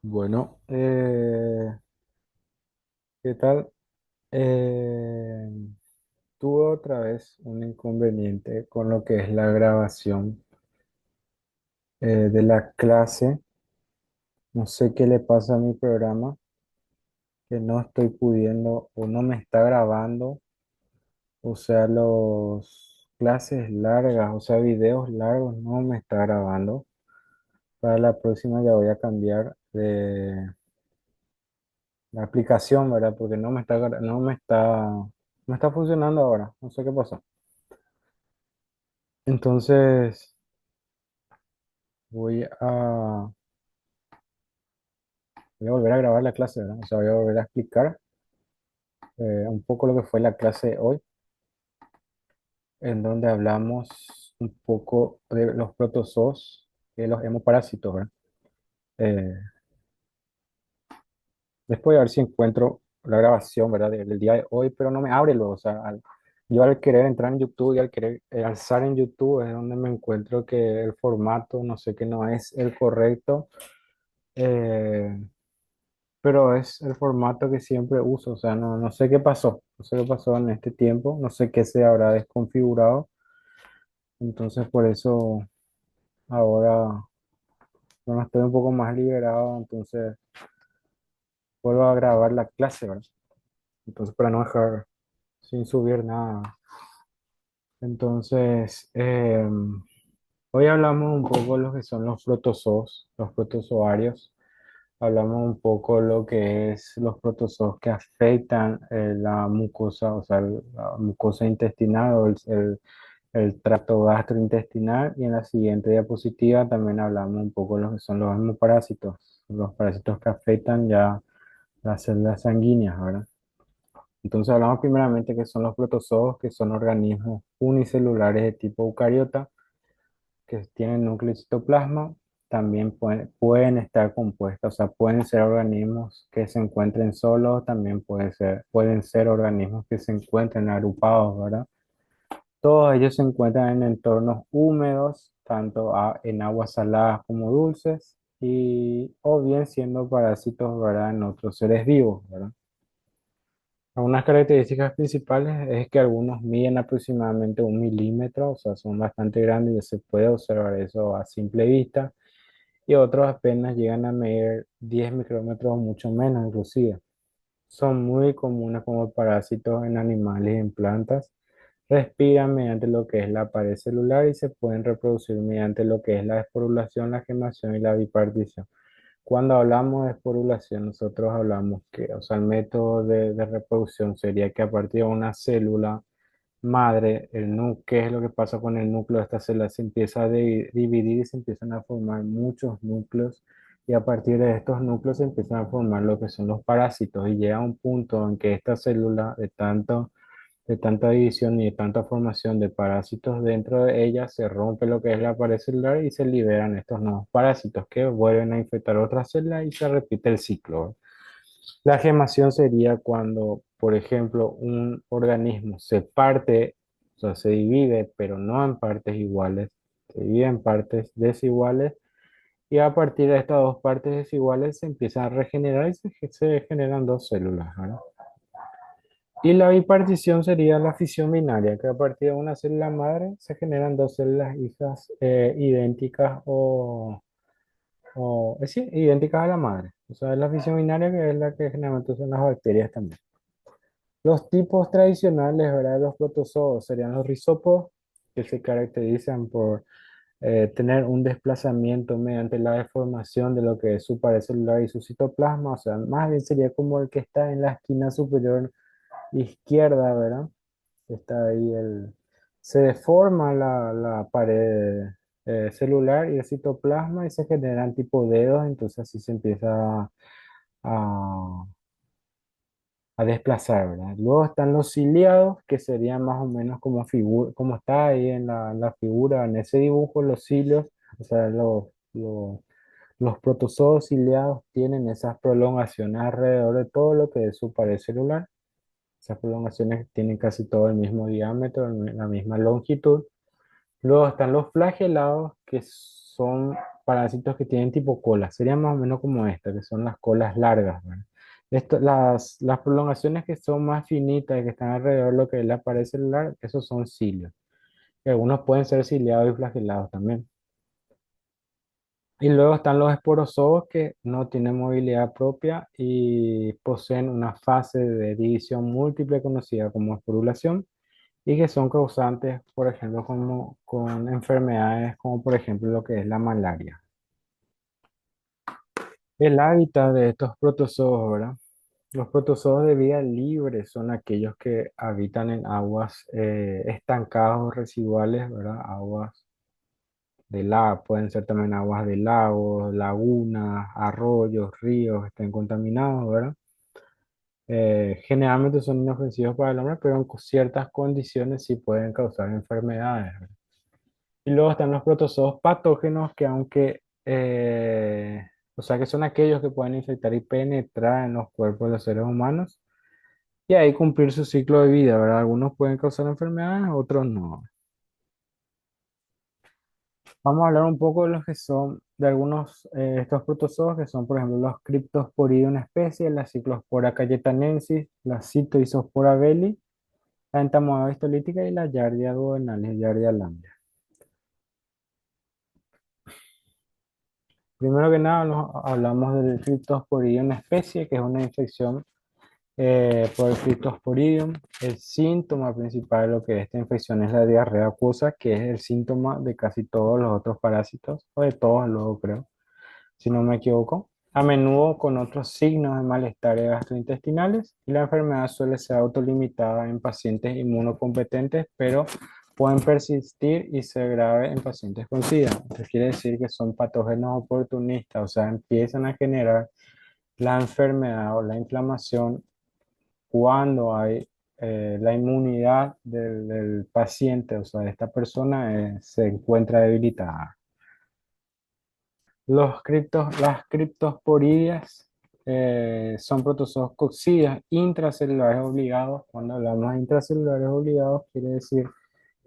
Bueno, ¿qué tal? Eh, Tuve otra vez un inconveniente con lo que es la grabación de la clase. No sé qué le pasa a mi programa, que no estoy pudiendo o no me está grabando. O sea, los clases largas, o sea, videos largos no me está grabando. Para la próxima ya voy a cambiar de la aplicación, ¿verdad? Porque no me está funcionando ahora. No sé qué pasa. Entonces voy a, voy a volver a grabar la clase, ¿verdad? O sea, voy a volver a explicar un poco lo que fue la clase de hoy, en donde hablamos un poco de los protozoos y los hemoparásitos, ¿verdad? Eh, Después voy a ver si encuentro la grabación, ¿verdad? Del día de hoy, pero no me abre luego. O sea, yo al querer entrar en YouTube y al querer alzar en YouTube es donde me encuentro que el formato, no sé, que no es el correcto. Eh, pero es el formato que siempre uso, o sea, no sé qué pasó, no sé qué pasó en este tiempo, no sé qué se habrá desconfigurado, entonces por eso ahora, bueno, estoy un poco más liberado, entonces vuelvo a grabar la clase, ¿verdad? Entonces para no dejar sin subir nada. Entonces, hoy hablamos un poco de lo que son los protozoos, los protozoarios. Hablamos un poco lo que es los protozoos que afectan la mucosa, o sea, la mucosa intestinal o el tracto gastrointestinal. Y en la siguiente diapositiva también hablamos un poco de lo que son los hemoparásitos, los parásitos que afectan ya las células sanguíneas, ¿verdad? Entonces hablamos primeramente que son los protozoos, que son organismos unicelulares de tipo eucariota que tienen núcleo y citoplasma, también pueden estar compuestos, o sea, pueden ser organismos que se encuentren solos, también pueden ser organismos que se encuentren agrupados, ¿verdad? Todos ellos se encuentran en entornos húmedos, tanto en aguas saladas como dulces, o bien siendo parásitos, ¿verdad? En otros seres vivos, ¿verdad? Algunas características principales es que algunos miden aproximadamente 1 milímetro, o sea, son bastante grandes y se puede observar eso a simple vista, y otros apenas llegan a medir 10 micrómetros o mucho menos inclusive. Son muy comunes como parásitos en animales y en plantas. Respiran mediante lo que es la pared celular y se pueden reproducir mediante lo que es la esporulación, la gemación y la bipartición. Cuando hablamos de esporulación, nosotros hablamos que, o sea, el método de reproducción sería que a partir de una célula madre, ¿qué es lo que pasa con el núcleo de esta célula? Se empieza a dividir y se empiezan a formar muchos núcleos y a partir de estos núcleos se empiezan a formar lo que son los parásitos y llega un punto en que esta célula de tanta división y de tanta formación de parásitos dentro de ella, se rompe lo que es la pared celular y se liberan estos nuevos parásitos que vuelven a infectar otras células y se repite el ciclo. La gemación sería cuando, por ejemplo, un organismo se parte, o sea, se divide, pero no en partes iguales, se divide en partes desiguales y a partir de estas dos partes desiguales se empiezan a regenerar y se generan dos células, ¿verdad? Y la bipartición sería la fisión binaria, que a partir de una célula madre se generan dos células hijas idénticas sí, idénticas a la madre. O sea, es la fisión binaria que es la que generalmente son las bacterias también. Los tipos tradicionales, ¿verdad? De los protozoos serían los rizópodos, que se caracterizan por tener un desplazamiento mediante la deformación de lo que es su pared celular y su citoplasma. O sea, más bien sería como el que está en la esquina superior izquierda, ¿verdad? Está ahí se deforma la pared celular y el citoplasma y se generan tipo dedos, entonces así se empieza a, a desplazar, ¿verdad? Luego están los ciliados, que serían más o menos como está ahí en la figura, en ese dibujo, los cilios, o sea, los protozoos ciliados tienen esas prolongaciones alrededor de todo lo que es su pared celular. Esas prolongaciones tienen casi todo el mismo diámetro, la misma longitud. Luego están los flagelados, que son parásitos que tienen tipo cola. Serían más o menos como esta, que son las colas largas, ¿verdad? Las prolongaciones que son más finitas y que están alrededor de lo que es la pared celular, esos son cilios. Y algunos pueden ser ciliados y flagelados también. Y luego están los esporozoos que no tienen movilidad propia y poseen una fase de división múltiple conocida como esporulación y que son causantes, por ejemplo, como con enfermedades como por ejemplo lo que es la malaria. El hábitat de estos protozoos, ¿verdad? Los protozoos de vida libre son aquellos que habitan en aguas estancadas o residuales, ¿verdad? Aguas de la, pueden ser también aguas de lagos, lagunas, arroyos, ríos que estén contaminados, ¿verdad? Generalmente son inofensivos para el hombre, pero en ciertas condiciones sí pueden causar enfermedades, ¿verdad? Y luego están los protozoos patógenos que aunque, o sea, que son aquellos que pueden infectar y penetrar en los cuerpos de los seres humanos y ahí cumplir su ciclo de vida, ¿verdad? Algunos pueden causar enfermedades, otros no. Vamos a hablar un poco de los que son, de algunos estos protozoos, que son, por ejemplo, los Cryptosporidium una especie, la Cyclospora cayetanensis, la Cytoisospora belli, la Entamoeba histolítica y la Giardia duodenalis, Giardia lambda. Primero que nada, hablamos del Cryptosporidium una especie, que es una infección por el Cryptosporidium. El síntoma principal de lo que es esta infección es la diarrea acuosa, que es el síntoma de casi todos los otros parásitos, o de todos luego creo, si no me equivoco, a menudo con otros signos de malestar gastrointestinales, y la enfermedad suele ser autolimitada en pacientes inmunocompetentes, pero pueden persistir y ser grave en pacientes con SIDA. Esto quiere decir que son patógenos oportunistas, o sea, empiezan a generar la enfermedad o la inflamación cuando hay la inmunidad del paciente, o sea, de esta persona, se encuentra debilitada. Las criptosporidias son protozoos coccidios intracelulares obligados. Cuando hablamos de intracelulares obligados, quiere decir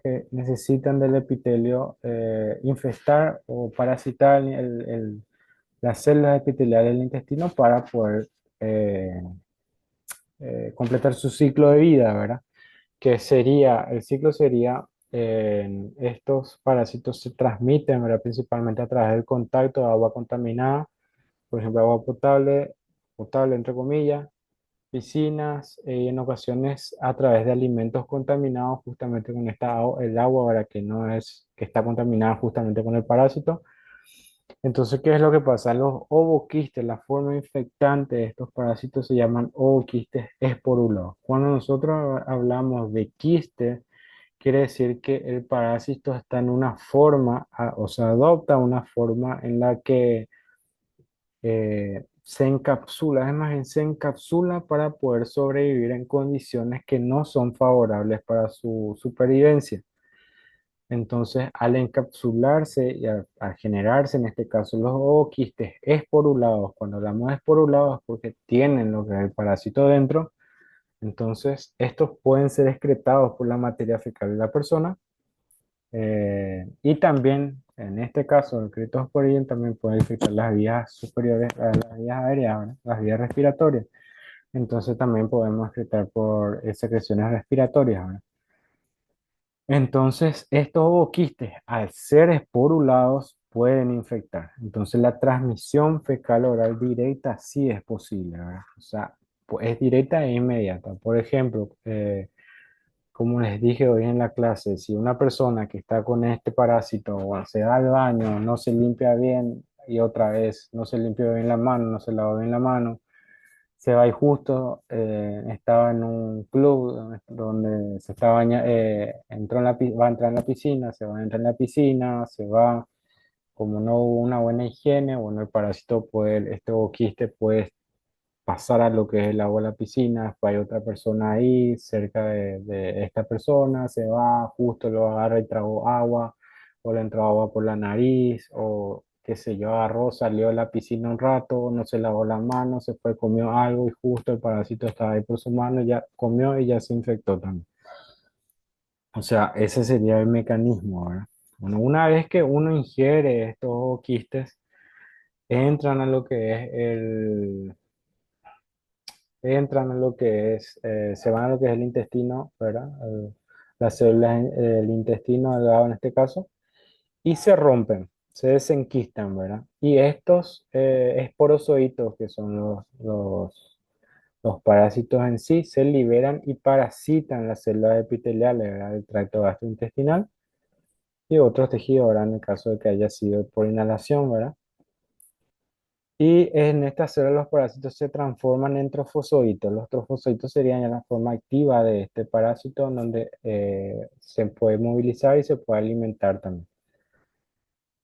que necesitan del epitelio infestar o parasitar las células epiteliales del intestino para poder eh, completar su ciclo de vida, ¿verdad? Que sería, el ciclo sería, estos parásitos se transmiten, ¿verdad? Principalmente a través del contacto de agua contaminada, por ejemplo, agua potable, potable entre comillas, piscinas, y en ocasiones a través de alimentos contaminados justamente con el agua, ¿verdad? Que no es, que está contaminada justamente con el parásito. Entonces, ¿qué es lo que pasa? Los ovoquistes, la forma infectante de estos parásitos se llaman ovoquistes esporulados. Cuando nosotros hablamos de quiste, quiere decir que el parásito está en una forma, o sea, adopta una forma en la que se encapsula, es más, se encapsula para poder sobrevivir en condiciones que no son favorables para su supervivencia. Entonces, al encapsularse y al generarse, en este caso, los ooquistes esporulados, cuando hablamos de esporulados, porque tienen lo que es el parásito dentro, entonces estos pueden ser excretados por la materia fecal de la persona, y también, en este caso, el Cryptosporidium también puede infectar las vías superiores, las vías aéreas, ¿verdad? Las vías respiratorias. Entonces también podemos excretar por secreciones respiratorias, ¿verdad? Entonces, estos ovoquistes, al ser esporulados, pueden infectar. Entonces, la transmisión fecal oral directa sí es posible, ¿verdad? O sea, es directa e inmediata. Por ejemplo, como les dije hoy en la clase, si una persona que está con este parásito o se da al baño, no se limpia bien y otra vez no se limpió bien la mano, no se lavó bien la mano, se va y justo estaba en un club donde se está entró en va a entrar en la piscina, se va a entrar en la piscina, se va, como no hubo una buena higiene, bueno, el parásito puede, este boquiste puede pasar a lo que es el agua de la piscina, después hay otra persona ahí cerca de esta persona, se va, justo lo agarra y tragó agua, o le entró agua por la nariz, o qué sé yo, agarró, salió de la piscina un rato, no se lavó las manos, se fue, comió algo y justo el parásito estaba ahí por su mano, ya comió y ya se infectó también. O sea, ese sería el mecanismo, ¿verdad? Bueno, una vez que uno ingiere estos quistes, entran a lo que es entran a lo que es, se van a lo que es el intestino, ¿verdad? Las células del intestino delgado en este caso, y se rompen, se desenquistan, ¿verdad? Y estos esporozoitos, que son los parásitos en sí, se liberan y parasitan las células epiteliales, ¿verdad? Del tracto gastrointestinal y otros tejidos, ¿verdad? En el caso de que haya sido por inhalación, ¿verdad? Y en estas células los parásitos se transforman en trofosocitos. Los trofosocitos serían ya la forma activa de este parásito, en donde se puede movilizar y se puede alimentar también.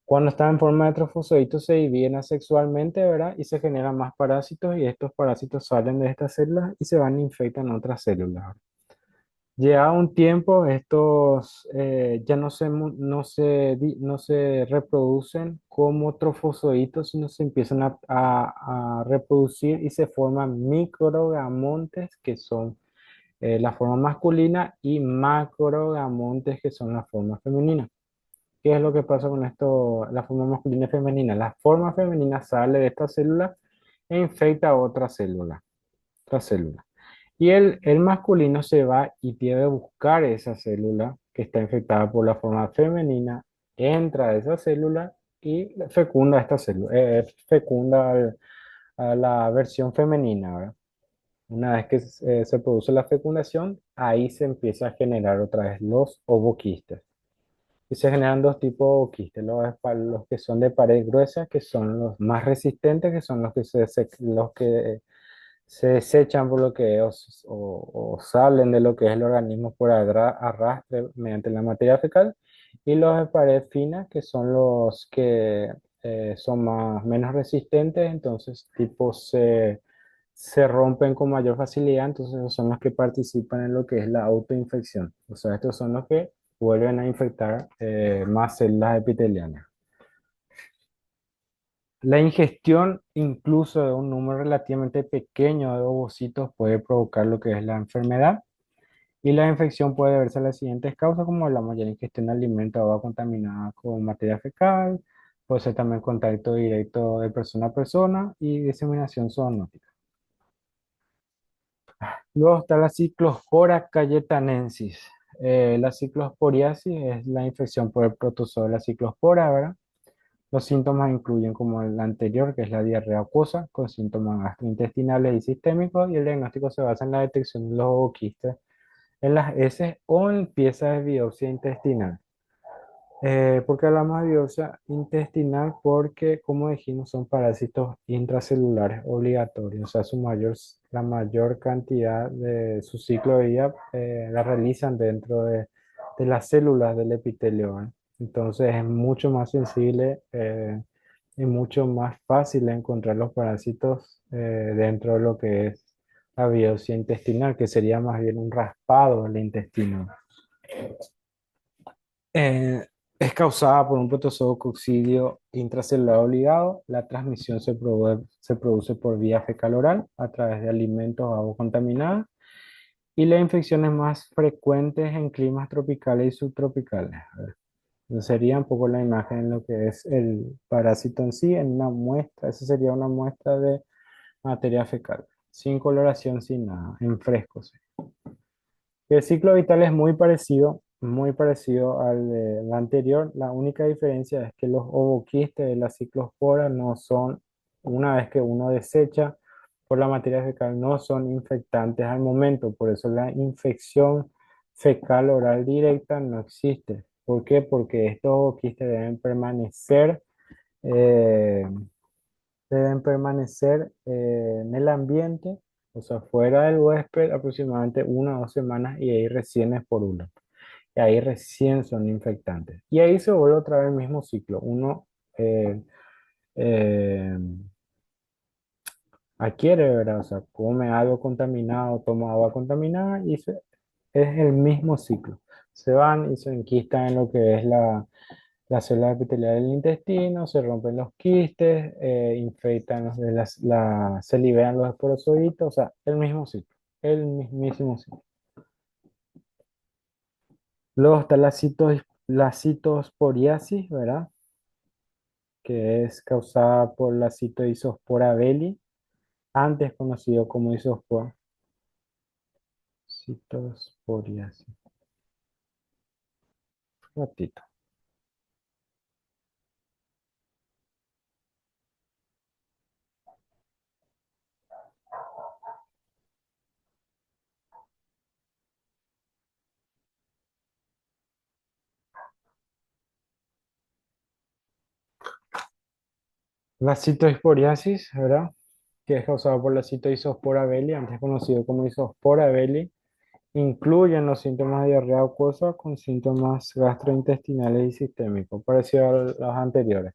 Cuando está en forma de trofosocitos se dividen asexualmente, ¿verdad? Y se generan más parásitos y estos parásitos salen de estas células y se van e infectan otras células. Llegado un tiempo, estos ya no se reproducen como trofozoitos, sino se empiezan a reproducir y se forman microgamontes, que son la forma masculina, y macrogamontes, que son la forma femenina. ¿Qué es lo que pasa con esto, la forma masculina y femenina? La forma femenina sale de esta célula e infecta a otra célula. Y el masculino se va y debe buscar esa célula que está infectada por la forma femenina, entra a esa célula y fecunda esta célula, fecunda a la versión femenina, ¿verdad? Una vez que se produce la fecundación, ahí se empieza a generar otra vez los ovoquistes. Y se generan dos tipos de ovoquistes, los que son de pared gruesa, que son los más resistentes, que son los que se desechan por lo que o salen de lo que es el organismo por arrastre mediante la materia fecal, y los de pared fina, que son los que son menos resistentes, entonces tipo se rompen con mayor facilidad, entonces esos son los que participan en lo que es la autoinfección. O sea, estos son los que vuelven a infectar más células epiteliales. La ingestión incluso de un número relativamente pequeño de ovocitos puede provocar lo que es la enfermedad, y la infección puede deberse a las siguientes causas, como hablamos ya: la ingestión de alimentos o agua contaminada con materia fecal, puede ser también contacto directo de persona a persona y diseminación zoonótica. Luego está la Cyclospora cayetanensis. La ciclosporiasis es la infección por el protozoo de la ciclospora, ¿verdad? Los síntomas incluyen como el anterior, que es la diarrea acuosa, con síntomas gastrointestinales y sistémicos, y el diagnóstico se basa en la detección de los ovoquistes en las heces o en piezas de biopsia intestinal. ¿Por qué hablamos de biopsia intestinal? Porque, como dijimos, son parásitos intracelulares obligatorios, o sea, la mayor cantidad de su ciclo de vida la realizan dentro de las células del epitelio, ¿eh? Entonces es mucho más sensible y mucho más fácil encontrar los parásitos dentro de lo que es la biopsia intestinal, que sería más bien un raspado del intestino. Eh, es causada por un protozoo coccidio intracelular obligado. La transmisión se produce por vía fecal oral a través de alimentos o agua contaminada. Y la infección es más frecuente en climas tropicales y subtropicales. A ver, entonces sería un poco la imagen en lo que es el parásito en sí, en una muestra. Esa sería una muestra de materia fecal, sin coloración, sin nada, en frescos. El ciclo vital es muy parecido al anterior. La única diferencia es que los ovoquistes de la ciclospora no son, una vez que uno desecha por la materia fecal, no son infectantes al momento. Por eso la infección fecal oral directa no existe. ¿Por qué? Porque estos ovoquistes eh, deben permanecer en el ambiente, o sea, fuera del huésped, aproximadamente 1 o 2 semanas, y ahí recién es por uno. Y ahí recién son infectantes. Y ahí se vuelve otra vez el mismo ciclo. Uno eh, eh, adquiere, ¿verdad? O sea, come algo contaminado, toma agua contaminada es el mismo ciclo. Se van y se enquistan en lo que es las células epiteliales del intestino, se rompen los quistes, infectan se liberan los esporozoitos, o sea, el mismo ciclo, el mismísimo ciclo. Luego está la la citosporiasis, ¿verdad? Que es causada por la Citoisospora belli, antes conocido como isospora. Citosporiasis. Ratito. La citoesporiasis, ¿verdad? Que es causada por la Citoisospora belli, antes conocido como Isospora belli, incluyen los síntomas de diarrea acuosa con síntomas gastrointestinales y sistémicos, parecido a los anteriores.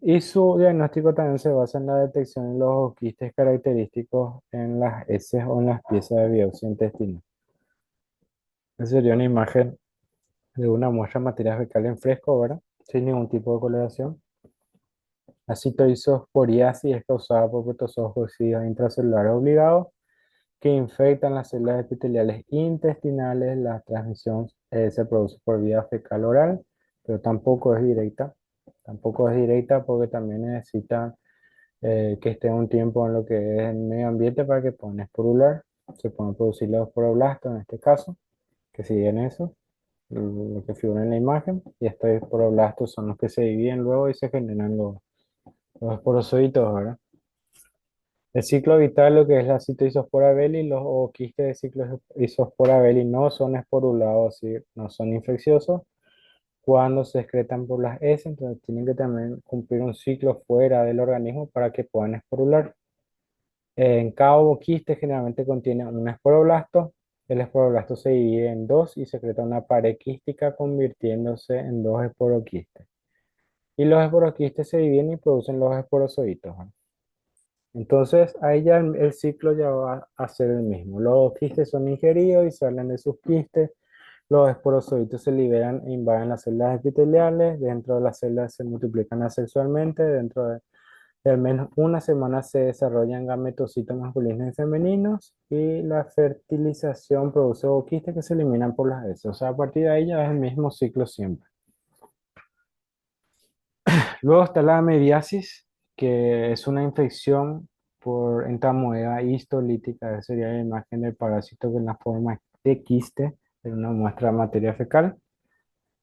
Y su diagnóstico también se basa en la detección de los quistes característicos en las heces o en las piezas de biopsia intestinal. Esa sería una imagen de una muestra de materia fecal en fresco, ¿verdad? Sin ningún tipo de coloración. La citoisosporiasis es causada por protozoos cocidos intracelulares obligados que infectan las células epiteliales intestinales. La transmisión se produce por vía fecal oral, pero tampoco es directa. Tampoco es directa porque también necesita que esté un tiempo en lo que es el medio ambiente para que puedan esporular. Se pueden producir los esporoblastos en este caso, que siguen eso, lo que figura en la imagen, y estos esporoblastos son los que se dividen luego y se generan los esporozoitos, ¿verdad? El ciclo vital, lo que es la citoisospora belli, los o quistes de ciclo isospora belli no son esporulados, ¿sí? No son infecciosos cuando se excretan por las heces, entonces tienen que también cumplir un ciclo fuera del organismo para que puedan esporular. En cada ovoquiste generalmente contiene un esporoblasto. El esporoblasto se divide en dos y secreta una pared quística convirtiéndose en dos esporoquistes. Y los esporoquistes se dividen y producen los esporozoitos, ¿no? Entonces, ahí ya el ciclo ya va a ser el mismo. Los quistes son ingeridos y salen de sus quistes. Los esporozoitos se liberan e invaden las células epiteliales. Dentro de las células se multiplican asexualmente. Dentro de al menos una semana se desarrollan gametocitos masculinos y femeninos. Y la fertilización produce ovoquistes que se eliminan por las heces. O sea, a partir de ahí ya es el mismo ciclo siempre. Luego está la mediasis, que es una infección por entamoeba histolítica. Esa sería la imagen del parásito con la forma de quiste en una muestra de materia fecal.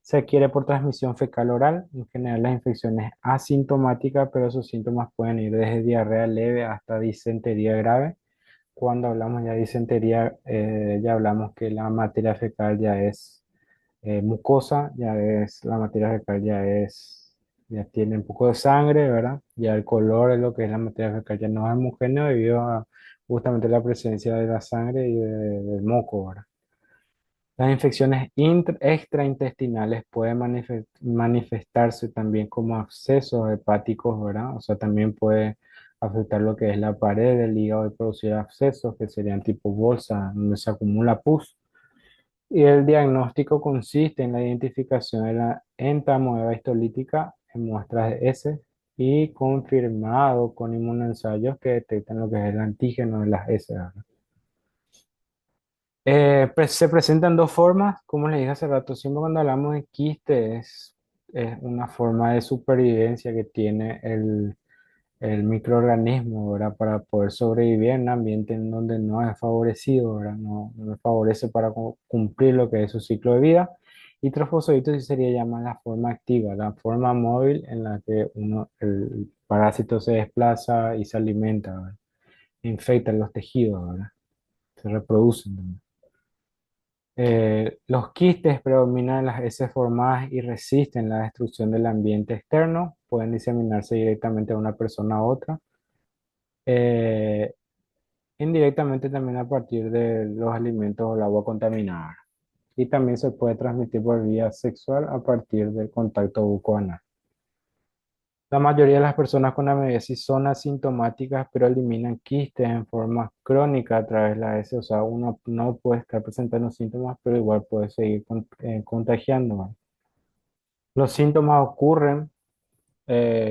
Se adquiere por transmisión fecal oral. En general, la infección es asintomática, pero sus síntomas pueden ir desde diarrea leve hasta disentería grave. Cuando hablamos ya de disentería, ya hablamos que la materia fecal ya es mucosa, la materia fecal ya tiene un poco de sangre, ¿verdad? Ya el color de lo que es la materia fecal ya no es homogéneo debido a justamente la presencia de la sangre y del moco, ¿verdad? Las infecciones extraintestinales pueden manifestarse también como abscesos hepáticos, ¿verdad? O sea, también puede afectar lo que es la pared del hígado y producir abscesos que serían tipo bolsa, donde se acumula pus. Y el diagnóstico consiste en la identificación de la entamoeba histolítica en muestras de heces y confirmado con inmunoensayos que detectan lo que es el antígeno de las heces, ¿verdad? Se presentan dos formas, como les dije hace rato, siempre cuando hablamos de quiste es una forma de supervivencia que tiene el microorganismo, ¿verdad? Para poder sobrevivir en un ambiente en donde no es favorecido, ¿verdad? No le favorece para cumplir lo que es su ciclo de vida. Y trofosoditos sí sería llamada la forma activa, la forma móvil en la que el parásito se desplaza y se alimenta, ¿verdad? Infecta los tejidos, ¿verdad? Se reproducen también. Los quistes predominan en las heces formadas y resisten la destrucción del ambiente externo. Pueden diseminarse directamente de una persona a otra. Eh, Indirectamente también a partir de los alimentos o el agua contaminada. Y también se puede transmitir por vía sexual a partir del contacto bucoanal. La mayoría de las personas con amebiasis son asintomáticas, pero eliminan quistes en forma crónica a través de la S. O sea, uno no puede estar presentando síntomas, pero igual puede seguir contagiando, ¿no? Los síntomas ocurren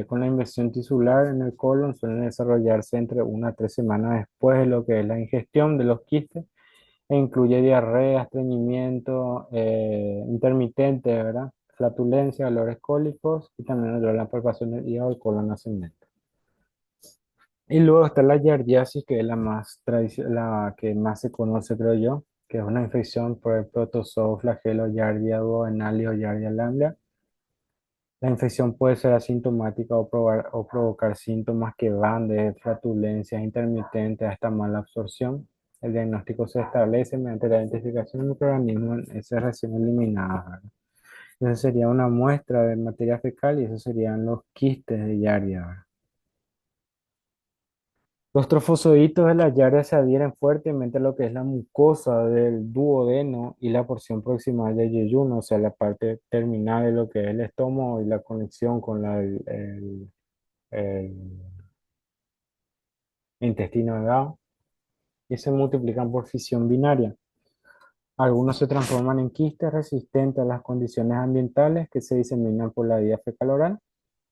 con la infección tisular en el colon, suelen desarrollarse entre 1 a 3 semanas después de lo que es la ingestión de los quistes e incluye diarrea, estreñimiento intermitente, ¿verdad? flatulencia, dolores cólicos y también dolor en la palpación del hígado y colon ascendente. Y luego está la yardiasis, que es la que más se conoce, creo yo, que es una infección por el protozoo flagelo Giardia duodenale o Giardia lamblia. La infección puede ser asintomática o provocar síntomas que van de flatulencias intermitentes hasta mala absorción. El diagnóstico se establece mediante la identificación de microorganismos en heces recién eliminadas, ¿verdad? Esa sería una muestra de materia fecal y esos serían los quistes de Giardia, ¿verdad? Los trofosoditos de la yarda se adhieren fuertemente a lo que es la mucosa del duodeno y la porción proximal del yeyuno, o sea, la parte terminal de lo que es el estómago y la conexión con el intestino delgado, y se multiplican por fisión binaria. Algunos se transforman en quistes resistentes a las condiciones ambientales que se diseminan por la vía fecal oral,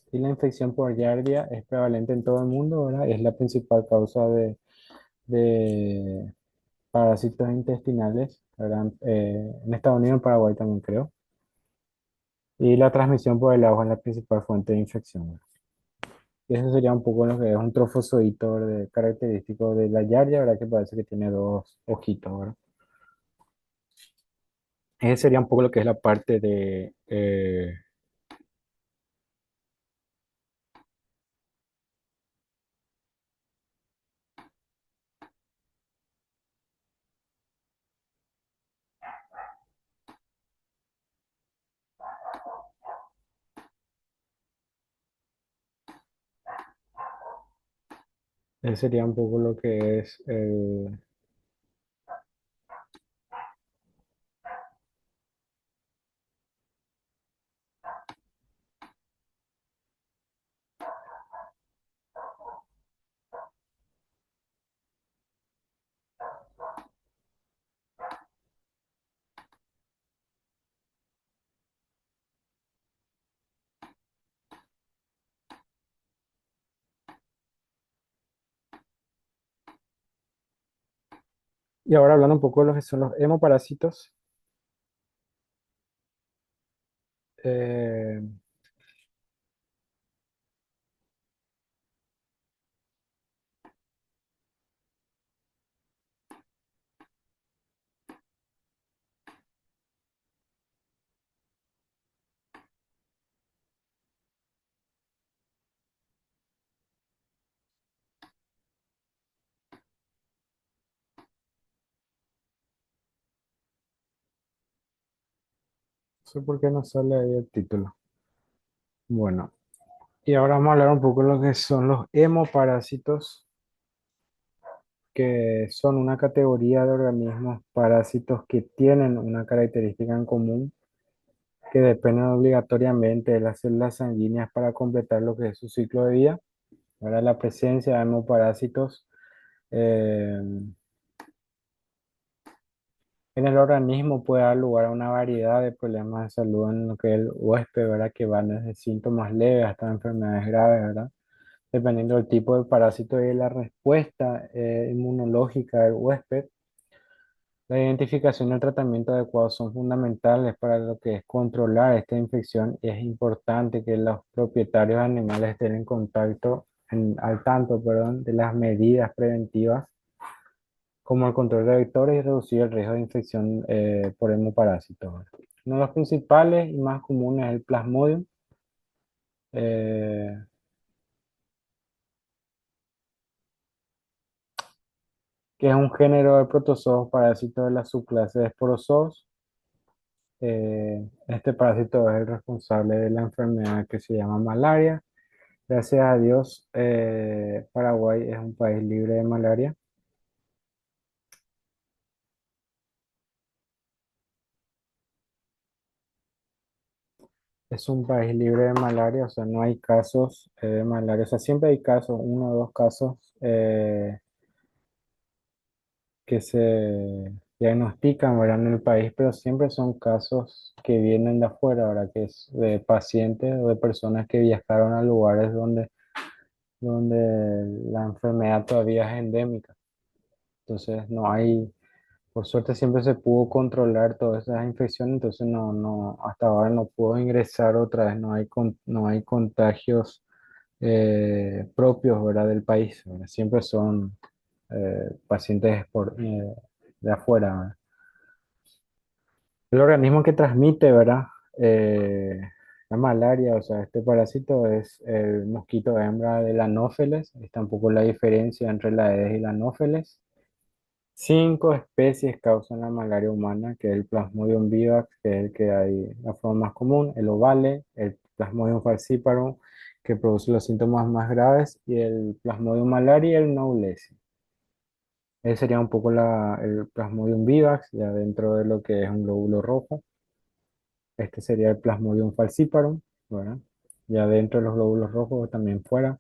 y la infección por Giardia es prevalente en todo el mundo, ¿verdad? Es la principal causa de parásitos intestinales, ¿verdad? En Estados Unidos y Paraguay también creo. Y la transmisión por el agua es la principal fuente de infección, ¿verdad? Y eso sería un poco lo que es un trofozoito, ¿verdad? Característico de la Giardia, ¿verdad? Que parece que tiene dos ojitos, ¿verdad? Ese sería un poco lo que es la parte de... ese sería un poco lo que es... y ahora hablando un poco de lo que son los hemoparásitos. eh, no sé por qué no sale ahí el título. Bueno, y ahora vamos a hablar un poco de lo que son los hemoparásitos, que son una categoría de organismos parásitos que tienen una característica en común, que dependen obligatoriamente de las células sanguíneas para completar lo que es su ciclo de vida. Ahora, la presencia de hemoparásitos eh, en el organismo puede dar lugar a una variedad de problemas de salud en lo que es el huésped, ¿verdad? Que van desde síntomas leves hasta enfermedades graves, ¿verdad? Dependiendo del tipo de parásito y de la respuesta inmunológica del huésped. La identificación y el tratamiento adecuado son fundamentales para lo que es controlar esta infección, y es importante que los propietarios de animales estén en contacto, al tanto, perdón, de las medidas preventivas como el control de vectores y reducir el riesgo de infección por hemoparásitos. Uno de los principales y más comunes es el Plasmodium, eh, que es un género de protozoos parásitos de la subclase de esporozoos. Este parásito es el responsable de la enfermedad que se llama malaria. Gracias a Dios, Paraguay es un país libre de malaria. Es un país libre de malaria, o sea, no hay casos de malaria. O sea, siempre hay casos, uno o dos casos que se diagnostican, ¿verdad? En el país, pero siempre son casos que vienen de afuera, ¿verdad? Que es de pacientes o de personas que viajaron a lugares donde la enfermedad todavía es endémica. Entonces, no hay, Por suerte siempre se pudo controlar todas esas infecciones, entonces hasta ahora no puedo ingresar otra vez, no hay contagios propios, ¿verdad? Del país, ¿verdad? Siempre son pacientes de afuera, ¿verdad? El organismo que transmite, ¿verdad? Eh, la malaria, o sea, este parásito es el mosquito hembra del Anopheles. Está un poco la diferencia entre la Aedes y la Anopheles. Cinco especies causan la malaria humana, que es el Plasmodium vivax, que es el que hay la forma más común, el ovale, el Plasmodium falciparum, que produce los síntomas más graves, y el Plasmodium malaria y el Knowlesi. Ese sería un poco el Plasmodium vivax, ya dentro de lo que es un glóbulo rojo. Este sería el Plasmodium falciparum, ¿verdad? Ya dentro de los glóbulos rojos, también fuera,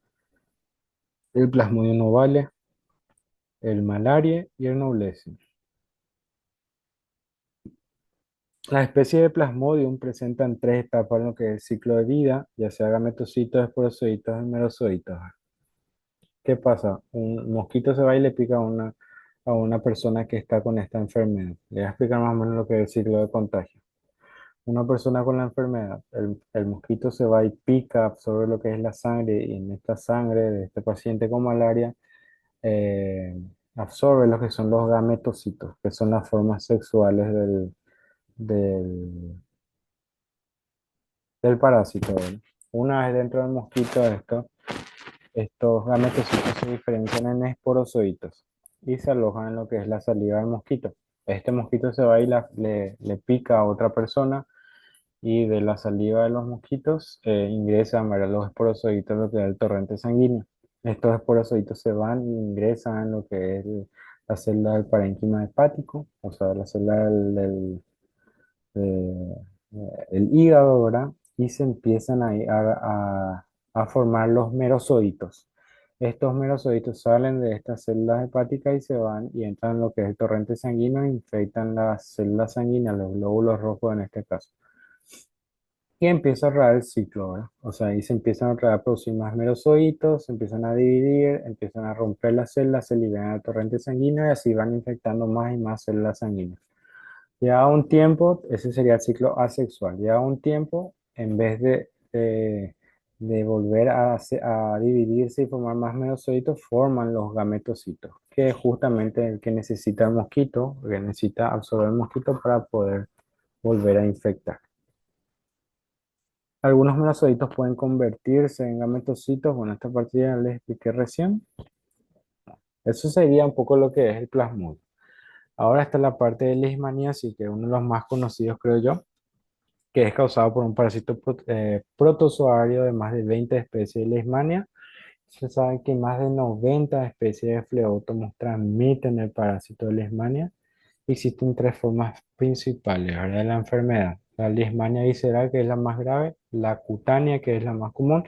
el Plasmodium ovale, el malaria y el Knowlesi. Las especies de Plasmodium presentan tres etapas en lo que es el ciclo de vida, ya sea gametocitos, esporocitos y merozocitos. ¿Qué pasa? Un mosquito se va y le pica a una persona que está con esta enfermedad. Le voy a explicar más o menos lo que es el ciclo de contagio. Una persona con la enfermedad, el mosquito se va y pica, absorbe lo que es la sangre, y en esta sangre de este paciente con malaria eh, absorbe lo que son los gametocitos, que son las formas sexuales del, del parásito, ¿verdad? Una vez dentro del mosquito, estos gametocitos se diferencian en esporozoitos y se alojan en lo que es la saliva del mosquito. Este mosquito se va y le pica a otra persona, y de la saliva de los mosquitos ingresan, ¿verdad?, los esporozoitos, lo que es el torrente sanguíneo. Estos esporozoitos se van y ingresan en lo que es la célula del parénquima hepático, o sea, la célula el hígado, ¿verdad? Y se empiezan a formar los merozoitos. Estos merozoitos salen de estas células hepáticas y se van y entran en lo que es el torrente sanguíneo e infectan las células sanguíneas, los glóbulos rojos en este caso. Y empieza a rodar el ciclo, ¿verdad? O sea, ahí se empiezan otra vez a producir más merozoitos, se empiezan a dividir, empiezan a romper las células, se liberan al torrente sanguíneo y así van infectando más y más células sanguíneas. Ya un tiempo, ese sería el ciclo asexual. Ya un tiempo, en vez de volver a dividirse y formar más merozoitos, forman los gametocitos, que es justamente el que necesita el mosquito, que necesita absorber el mosquito para poder volver a infectar. Algunos merozoitos pueden convertirse en gametocitos. Bueno, esta parte ya les expliqué recién. Eso sería un poco lo que es el plasmodium. Ahora está la parte de leishmaniasis, que es uno de los más conocidos, creo yo, que es causado por un parásito protozoario de más de 20 especies de Leishmania. Se sabe que más de 90 especies de fleótomos transmiten el parásito de Leishmania. Existen tres formas principales, ¿verdad?, de la enfermedad: la Leishmania visceral, que es la más grave; la cutánea, que es la más común;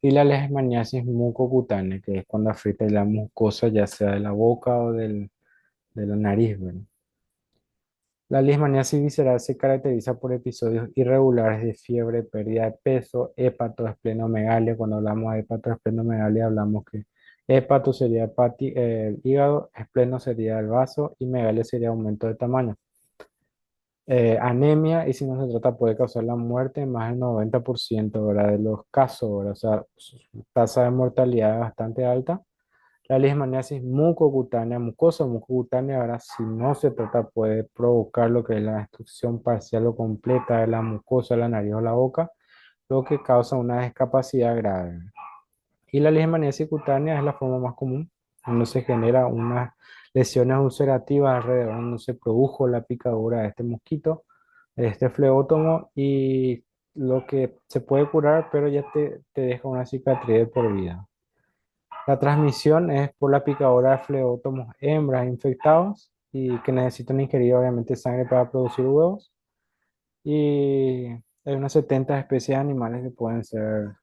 y la leishmaniasis mucocutánea, que es cuando afecta la mucosa, ya sea de la boca o de la nariz, ¿verdad? La leishmaniasis visceral se caracteriza por episodios irregulares de fiebre, pérdida de peso, hepatoesplenomegalia. Cuando hablamos de hepatoesplenomegalia, hablamos que hepato sería el hígado, espleno sería el vaso y megalia sería aumento de tamaño. Anemia, y si no se trata, puede causar la muerte en más del 90%, ¿verdad?, de los casos, ¿verdad? O sea, su tasa de mortalidad es bastante alta. La leishmaniasis mucocutánea, mucosa mucocutánea, ahora si no se trata puede provocar lo que es la destrucción parcial o completa de la mucosa de la nariz o la boca, lo que causa una discapacidad grave. Y la leishmaniasis cutánea es la forma más común, donde se genera unas lesiones ulcerativas alrededor, donde se produjo la picadura de este mosquito, de este fleótomo, y lo que se puede curar, pero ya te deja una cicatriz de por vida. La transmisión es por la picadura de fleótomos hembras infectados y que necesitan ingerir obviamente sangre para producir huevos. Y hay unas 70 especies de animales que pueden ser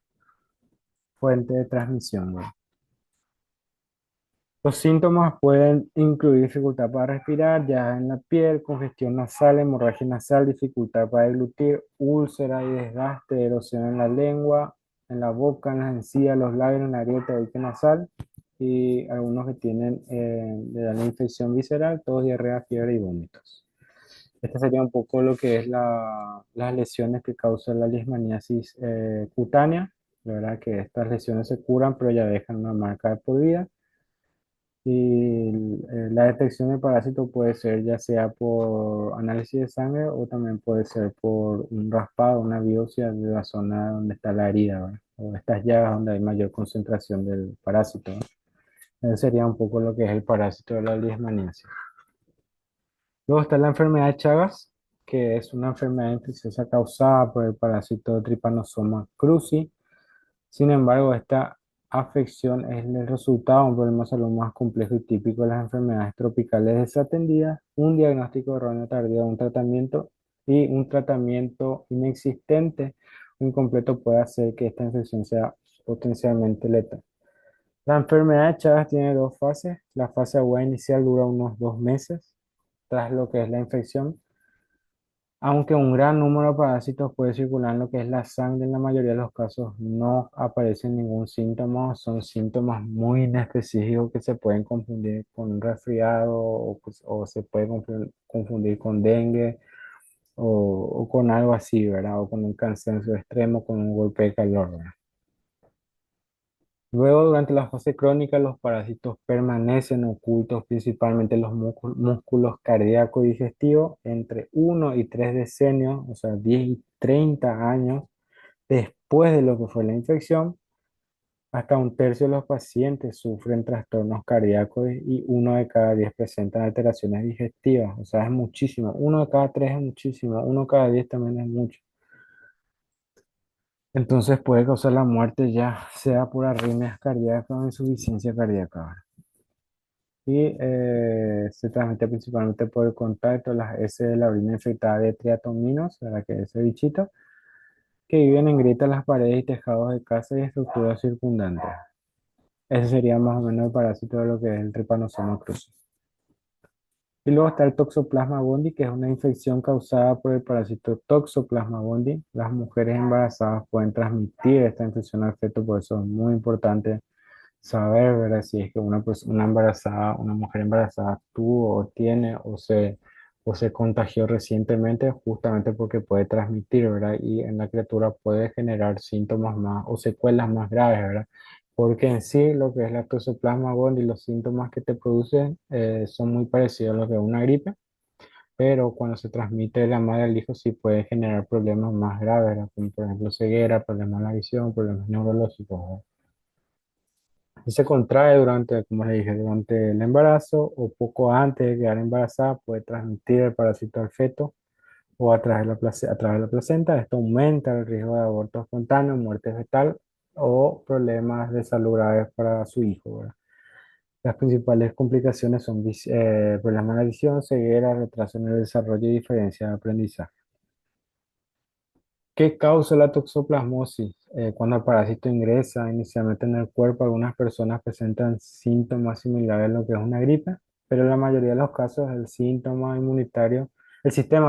fuente de transmisión, ¿no? Los síntomas pueden incluir dificultad para respirar, llagas en la piel, congestión nasal, hemorragia nasal, dificultad para deglutir, úlcera y desgaste, erosión en la lengua, en la boca, en las encías, los labios, en la grieta nasal. y algunos que tienen le dan la infección visceral, tos, diarrea, fiebre y vómitos. Este sería un poco lo que es las lesiones que causa la leishmaniasis cutánea. La verdad que estas lesiones se curan, pero ya dejan una marca de por vida. Y la detección del parásito puede ser ya sea por análisis de sangre o también puede ser por un raspado, una biopsia de la zona donde está la herida, ¿verdad? O estas llagas donde hay mayor concentración del parásito, ¿no? Ese sería un poco lo que es el parásito de la leishmaniasis. Luego está la enfermedad de Chagas, que es una enfermedad infecciosa causada por el parásito Trypanosoma cruzi. Sin embargo, esta afección es el resultado de un problema de salud más complejo y típico de las enfermedades tropicales desatendidas, un diagnóstico erróneo tardío, un tratamiento inexistente o incompleto puede hacer que esta infección sea potencialmente letal. La enfermedad de Chagas tiene dos fases. La fase aguda inicial dura unos 2 meses tras lo que es la infección, aunque un gran número de parásitos puede circular en lo que es la sangre, en la mayoría de los casos no aparece ningún síntoma, son síntomas muy inespecíficos que se pueden confundir con un resfriado o se puede confundir con dengue o con algo así, ¿verdad? O con un cansancio extremo, con un golpe de calor, ¿verdad? Luego, durante la fase crónica, los parásitos permanecen ocultos principalmente en los músculos cardíaco y digestivo entre 1 y 3 decenios, o sea, 10 y 30 años después de lo que fue la infección. Hasta un tercio de los pacientes sufren trastornos cardíacos y 1 de cada 10 presentan alteraciones digestivas, o sea, es muchísimo. 1 de cada 3 es muchísimo, 1 de cada 10 también es mucho. Entonces puede causar la muerte ya sea por arritmias cardíacas o insuficiencia cardíaca. Y se transmite principalmente por el contacto de las heces de la orina infectada de triatominos, la que es ese bichito, que viven en grietas en las paredes y tejados de casa y estructuras circundantes. Ese sería más o menos el parásito de lo que es el Trypanosoma cruzi. Y luego está el Toxoplasma gondii, que es una infección causada por el parásito Toxoplasma gondii. Las mujeres embarazadas pueden transmitir esta infección al feto, por eso es muy importante saber, ¿verdad? Si es que una embarazada, una mujer embarazada tuvo o tiene o se contagió recientemente, justamente porque puede transmitir, ¿verdad? Y en la criatura puede generar síntomas más o secuelas más graves, ¿verdad? Porque en sí lo que es la Toxoplasma gondii, los síntomas que te producen son muy parecidos a los de una gripe, pero cuando se transmite de la madre al hijo sí puede generar problemas más graves, ¿verdad? Como por ejemplo ceguera, problemas en la visión, problemas neurológicos, ¿verdad? Y se contrae durante, como le dije, durante el embarazo o poco antes de quedar embarazada, puede transmitir el parásito al feto o a través de la placenta. Esto aumenta el riesgo de aborto espontáneo, muerte fetal o problemas de salud graves para su hijo, ¿verdad? Las principales complicaciones son problemas en la visión, ceguera, retraso en el desarrollo y diferencia de aprendizaje. ¿Qué causa la toxoplasmosis? Cuando el parásito ingresa inicialmente en el cuerpo, algunas personas presentan síntomas similares a lo que es una gripe, pero en la mayoría de los casos el sistema,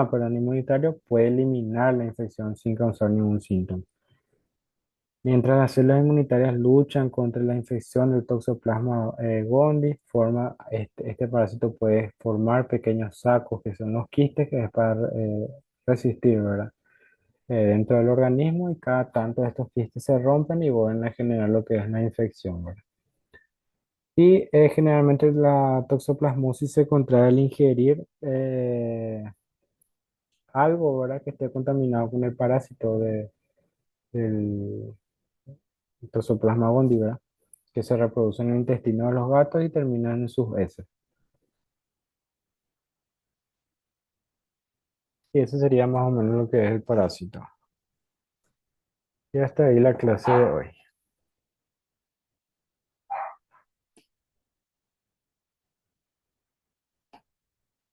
perdón, inmunitario puede eliminar la infección sin causar ningún síntoma. Mientras las células inmunitarias luchan contra la infección del Toxoplasma gondii, este parásito puede formar pequeños sacos que son los quistes que es para resistir, ¿verdad? Dentro del organismo y cada tanto estos quistes se rompen y vuelven a generar lo que es la infección, ¿verdad? Y generalmente la toxoplasmosis se contrae al ingerir algo, ¿verdad? Que esté contaminado con el parásito del Toxoplasma gondii, ¿verdad? Que se reproduce en el intestino de los gatos y terminan en sus heces. Y eso sería más o menos lo que es el parásito. Y hasta ahí la clase de hoy.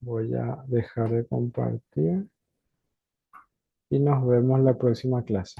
Voy a dejar de compartir y nos vemos la próxima clase.